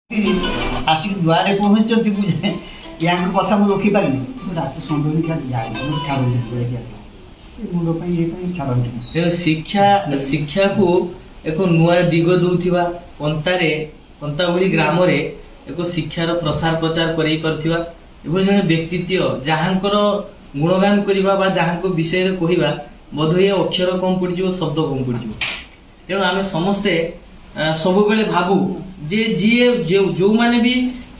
ଆସିକି ଦୁଆରେ ପହଞ୍ଚିଛନ୍ତି ମୁଁ ୟାଙ୍କ କଥା ମୁଁ ରଖିପାରିନି। ମୁଁ ରାତି ସନ୍ଧ୍ୟାରେ ଯାଇନି, ମୁଁ ଛାଡ଼ନ୍ତି ମୁଣ୍ଡ ପାଇଁ ଇଏ ପାଇଁ ଛାଡ଼ନ୍ତି। ତେଣୁ ଶିକ୍ଷାକୁ ଏକ ନୂଆ ଦିଗ ଦଉଥିବା ପନ୍ତା ଭଳି ଗ୍ରାମରେ ଏକ ଶିକ୍ଷାର ପ୍ରସାର ପ୍ରଚାର କରାଇ ପାରୁଥିବା ଏଭଳି ଜଣେ ବ୍ୟକ୍ତିତ୍ୱ ଯାହାଙ୍କର ଗୁଣଗାନ କରିବା ବା ଯାହାଙ୍କ ବିଷୟରେ କହିବା ବୋଧହୁଏ ଅକ୍ଷର କମ ପଡିଯିବ, ଶବ୍ଦ କମ ପଡିଯିବ। ତେଣୁ ଆମେ ସମସ୍ତେ ସବୁବେଳେ ଭାବୁ ଯେ ଯୋଉମାନେ ବି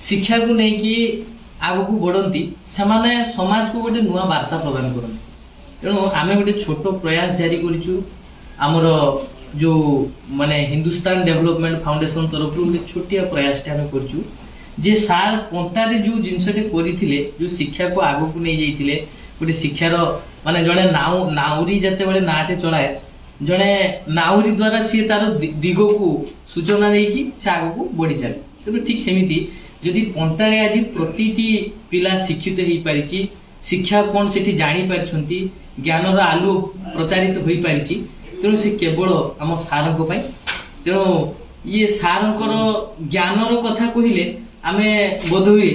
ଶିକ୍ଷାକୁ ନେଇକି ଆଗକୁ ବଢନ୍ତି ସେମାନେ ସମାଜକୁ ଗୋଟେ ନୂଆ ବାର୍ତ୍ତା ପ୍ରଦାନ କରନ୍ତି। ତେଣୁ ଆମେ ଗୋଟେ ଛୋଟ ପ୍ରୟାସ ଜାରି କରିଛୁ ଆମର ଯୋଉ ହିନ୍ଦୁସ୍ତାନ ଡେଭଲପମେଣ୍ଟ ଫାଉଣ୍ଡେସନ ତରଫରୁ ଗୋଟେ ଛୋଟିଆ ପ୍ରୟାସଟେ ଆମେ କରିଛୁ ଯେ ସାର୍ ପନ୍ତାରେ ଯୋଉ ଜିନିଷଟେ କରିଥିଲେ, ଯୋଉ ଶିକ୍ଷାକୁ ଆଗକୁ ନେଇ ଯାଇଥିଲେ, ଗୋଟେ ଶିକ୍ଷାର ଜଣେ ନାଉରୀ ଯେତେବେଳେ ନାଟେ ଚଳାଏ, ଜଣେ ନାଉରୀ ଦ୍ଵାରା ସିଏ ତାର ଦିଗକୁ ସୂଚନା ଦେଇକି ସେ ଆଗକୁ ବଢି ଚାଲେ। ତେଣୁ ଠିକ ସେମିତି ଯଦି ପନ୍ତାରେ ଆଜି ପ୍ରତିଟି ପିଲା ଶିକ୍ଷିତ ହେଇପାରିଛି, ଶିକ୍ଷା କଣ ସେଠି ଜାଣିପାରିଛନ୍ତି, ଜ୍ଞାନର ଆଲୁ ପ୍ରଚାରିତ ହୋଇପାରିଛି, ତେଣୁ ସେ କେବଳ ଆମ ସାରଙ୍କ ପାଇଁ। ତେଣୁ ଇଏ ସାରଙ୍କର ଜ୍ଞାନର କଥା କହିଲେ ଆମେ ବୋଧହୁଏ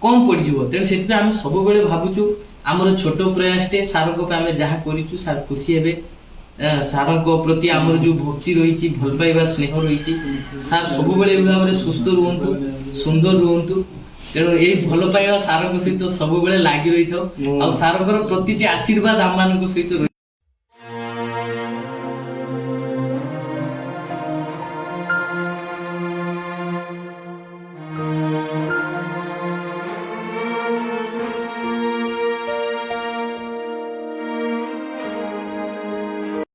କମ ପଡିଯିବ। ତେଣୁ ସେଥିପାଇଁ ଆମେ ସବୁବେଳେ ଭାବୁଛୁ ଆମର ଛୋଟ ପ୍ରୟାସଟେ ସାରଙ୍କ ପାଇଁ ଆମେ ଯାହା କରିଛୁ ସାର୍ ଖୁସି ହେବେ। ସାରଙ୍କ ପ୍ରତି ଆମର ଯୋଉ ଭକ୍ତି ରହିଛି, ଭଲ ପାଇବା, ସ୍ନେହ ରହିଛି, ସାର୍ ସବୁବେଳେ ଏଇ ଭାବରେ ସୁସ୍ଥ ରୁହନ୍ତୁ, ସୁନ୍ଦର ରୁହନ୍ତୁ। ତେଣୁ ଏଇ ଭଲ ପାଇବା ସାରଙ୍କ ସହିତ ସବୁବେଳେ ଲାଗି ରହିଥାଉ, ଆଉ ସାରଙ୍କର ପ୍ରତିଟି ଆଶୀର୍ବାଦ ଆମ ମାନଙ୍କ ସହିତ